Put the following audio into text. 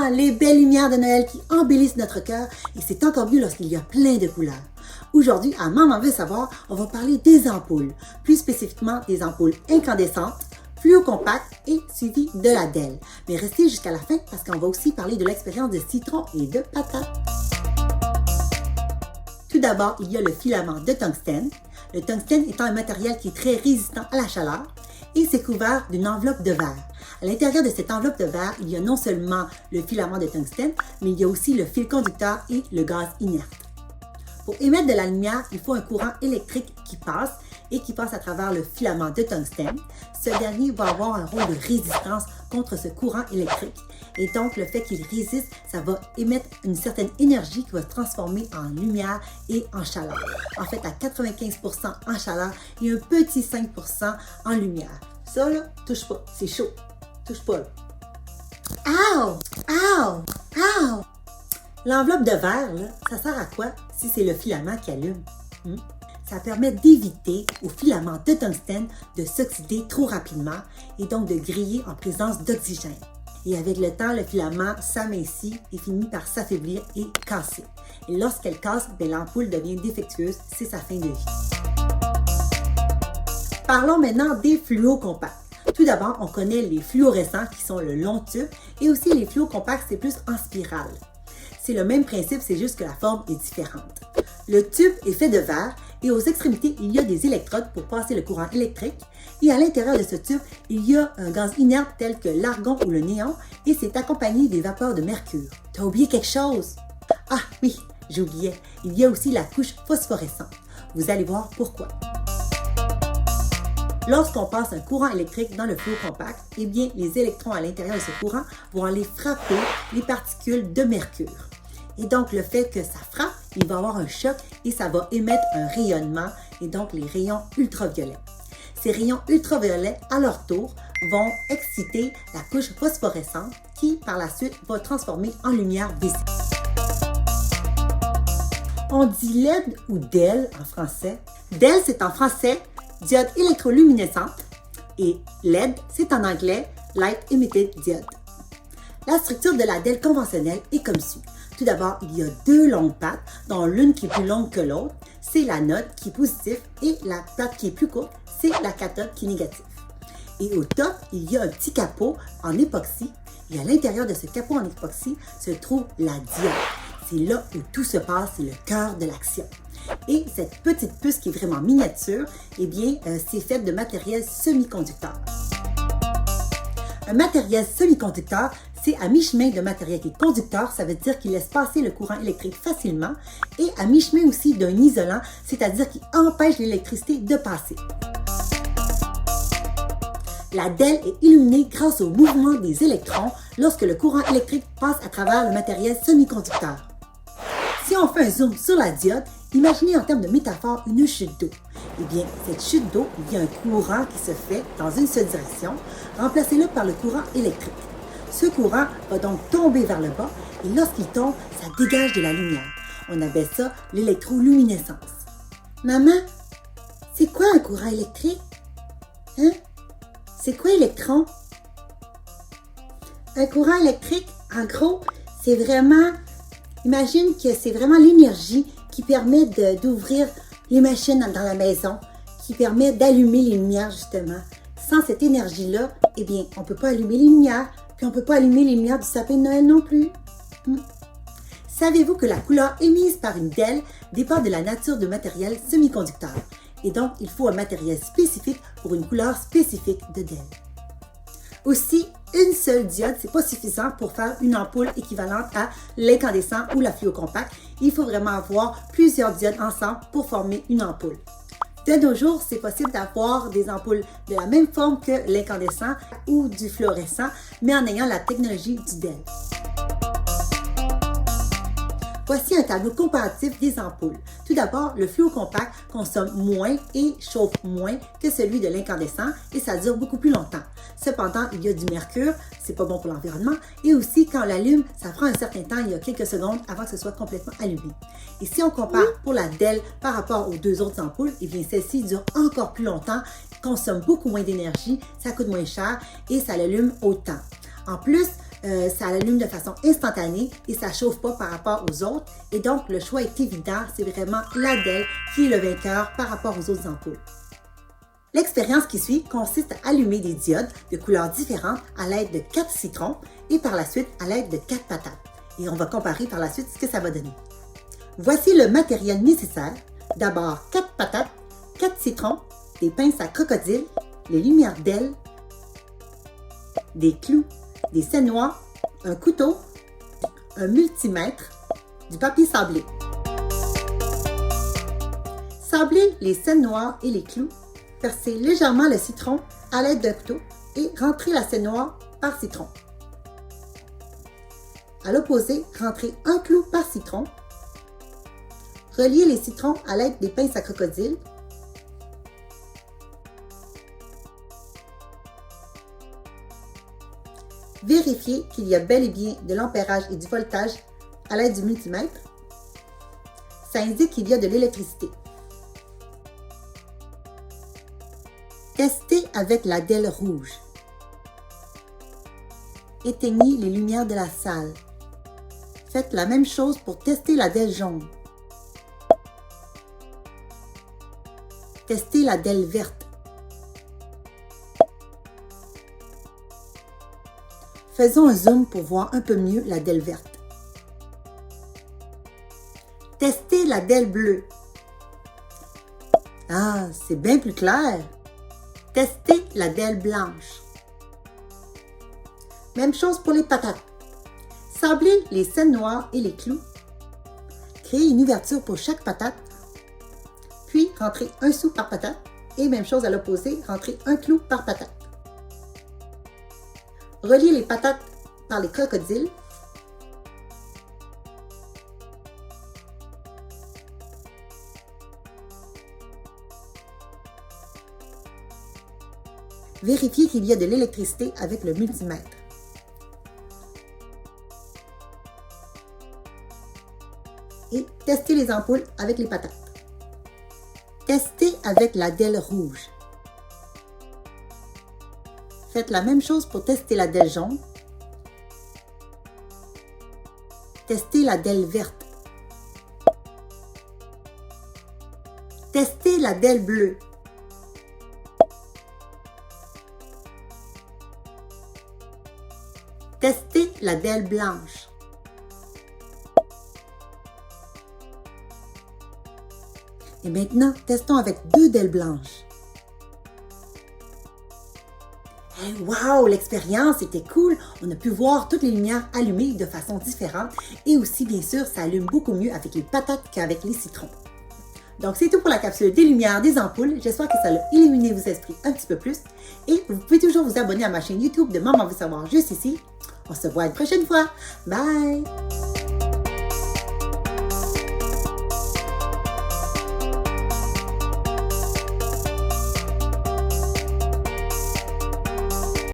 Ah, les belles lumières de Noël qui embellissent notre cœur et c'est encore mieux lorsqu'il y a plein de couleurs. Aujourd'hui, à Maman veut savoir, on va parler des ampoules, plus spécifiquement des ampoules incandescentes, fluo-compactes et suivies de la DEL. Mais restez jusqu'à la fin parce qu'on va aussi parler de l'expérience de citron et de patate. Tout d'abord, il y a le filament de tungstène. Le tungstène étant un matériel qui est très résistant à la chaleur et c'est couvert d'une enveloppe de verre. À l'intérieur de cette enveloppe de verre, il y a non seulement le filament de tungstène, mais il y a aussi le fil conducteur et le gaz inerte. Pour émettre de la lumière, il faut un courant électrique qui passe à travers le filament de tungstène. Ce dernier va avoir un rôle de résistance contre ce courant électrique. Et donc, le fait qu'il résiste, ça va émettre une certaine énergie qui va se transformer en lumière et en chaleur. En fait, à 95% en chaleur et un petit 5% en lumière. Ça, là, touche pas, c'est chaud. Touche pas, là. Ow! Ow! Ow! L'enveloppe de verre, là, ça sert à quoi si c'est le filament qui allume? Ça permet d'éviter au filament de tungstène de s'oxyder trop rapidement et donc de griller en présence d'oxygène. Et avec le temps, le filament s'amincit et finit par s'affaiblir et casser. Et lorsqu'elle casse, l'ampoule devient défectueuse, c'est sa fin de vie. Parlons maintenant des fluo-compacts. Tout d'abord, on connaît les fluorescents qui sont le long tube et aussi les fluo-compacts, c'est plus en spirale. C'est le même principe, c'est juste que la forme est différente. Le tube est fait de verre et aux extrémités, il y a des électrodes pour passer le courant électrique. Et à l'intérieur de ce tube, il y a un gaz inerte tel que l'argon ou le néon et c'est accompagné des vapeurs de mercure. T'as oublié quelque chose? Ah oui, j'oubliais. Il y a aussi la couche phosphorescente. Vous allez voir pourquoi. Lorsqu'on passe un courant électrique dans le fluo-compact, eh bien, les électrons à l'intérieur de ce courant vont aller frapper les particules de mercure. Et donc, le fait que ça frappe, il va y avoir un choc et ça va émettre un rayonnement et donc les rayons ultraviolets. Ces rayons ultraviolets, à leur tour, vont exciter la couche phosphorescente qui, par la suite, va transformer en lumière visible. On dit LED ou DEL en français. DEL, c'est en français diode électroluminescente et LED, c'est en anglais Light Emitted Diode. La structure de la DEL conventionnelle est comme suit. Tout d'abord, il y a deux longues pattes, dont l'une qui est plus longue que l'autre, c'est l'anode qui est positive et la patte qui est plus courte, c'est la cathode qui est négative. Et au top, il y a un petit capot en époxy et à l'intérieur de ce capot en époxy se trouve la diode. C'est là où tout se passe, c'est le cœur de l'action. Et cette petite puce qui est vraiment miniature, eh bien, c'est fait de matériel semi-conducteur. Un matériel semi-conducteur, c'est à mi-chemin de matériel qui est conducteur, ça veut dire qu'il laisse passer le courant électrique facilement, et à mi-chemin aussi d'un isolant, c'est-à-dire qu'il empêche l'électricité de passer. La DEL est illuminée grâce au mouvement des électrons lorsque le courant électrique passe à travers le matériel semi-conducteur. Si on fait un zoom sur la diode, imaginez en termes de métaphore une chute d'eau. Eh bien, cette chute d'eau, il y a un courant qui se fait dans une seule direction, remplacez-le par le courant électrique. Ce courant va donc tomber vers le bas et lorsqu'il tombe, ça dégage de la lumière. On appelle ça l'électroluminescence. Maman, c'est quoi un courant électrique? Hein? C'est quoi électron? Un courant électrique, en gros, c'est vraiment... Imagine que c'est vraiment l'énergie qui permet d'ouvrir les machines dans la maison, qui permet d'allumer les lumières justement. Sans cette énergie-là, eh bien, on ne peut pas allumer les lumières, puis on ne peut pas allumer les lumières du sapin de Noël non plus. Savez-vous que la couleur émise par une DEL dépend de la nature du matériel semi-conducteur? Et donc, il faut un matériel spécifique pour une couleur spécifique de DEL. Aussi, une seule diode, c'est pas suffisant pour faire une ampoule équivalente à l'incandescent ou la fluo-compact. Il faut vraiment avoir plusieurs diodes ensemble pour former une ampoule. De nos jours, c'est possible d'avoir des ampoules de la même forme que l'incandescent ou du fluorescent, mais en ayant la technologie du DEL. Voici un tableau comparatif des ampoules. Tout d'abord, le fluo-compact consomme moins et chauffe moins que celui de l'incandescent et ça dure beaucoup plus longtemps. Cependant, il y a du mercure, c'est pas bon pour l'environnement, et aussi quand on l'allume, ça prend un certain temps, il y a quelques secondes avant que ce soit complètement allumé. Et si on compare pour la DEL par rapport aux deux autres ampoules, eh bien celle-ci dure encore plus longtemps, consomme beaucoup moins d'énergie, ça coûte moins cher et ça l'allume autant. En plus, ça allume de façon instantanée et ça ne chauffe pas par rapport aux autres. Et donc, le choix est évident, c'est vraiment la DEL qui est le vainqueur par rapport aux autres ampoules. L'expérience qui suit consiste à allumer des diodes de couleurs différentes à l'aide de 4 citrons et par la suite à l'aide de 4 patates. Et on va comparer par la suite ce que ça va donner. Voici le matériel nécessaire. D'abord 4 patates, 4 citrons, des pinces à crocodile, les lumières DEL, des clous, des scènes noires, un couteau, un multimètre, du papier sablé. Sablez les scènes noires et les clous. Versez légèrement le citron à l'aide d'un couteau et rentrez la scène noire par citron. À l'opposé, rentrez un clou par citron. Reliez les citrons à l'aide des pinces à crocodile. Vérifiez qu'il y a bel et bien de l'ampérage et du voltage à l'aide du multimètre. Ça indique qu'il y a de l'électricité. Testez avec la DEL rouge. Éteignez les lumières de la salle. Faites la même chose pour tester la DEL jaune. Testez la DEL verte. Faisons un zoom pour voir un peu mieux la DEL verte. Testez la DEL bleue. Ah, c'est bien plus clair. Testez la DEL blanche. Même chose pour les patates. Sablez les scènes noires et les clous. Créez une ouverture pour chaque patate. Puis rentrez un sou par patate. Et même chose à l'opposé, rentrez un clou par patate. Reliez les patates par les crocodiles. Vérifiez qu'il y a de l'électricité avec le multimètre. Et testez les ampoules avec les patates. Testez avec la DEL rouge. Faites la même chose pour tester la DEL jaune. Testez la DEL verte. Testez la DEL bleue. Testez la DEL blanche. Et maintenant, testons avec 2 DEL blanches. Hey, wow, l'expérience était cool! On a pu voir toutes les lumières allumées de façon différente et aussi, bien sûr, ça allume beaucoup mieux avec les patates qu'avec les citrons. Donc, c'est tout pour la capsule des lumières des ampoules. J'espère que ça a illuminé vos esprits un petit peu plus. Et vous pouvez toujours vous abonner à ma chaîne YouTube de Maman veut savoir juste ici. On se voit une prochaine fois. Bye!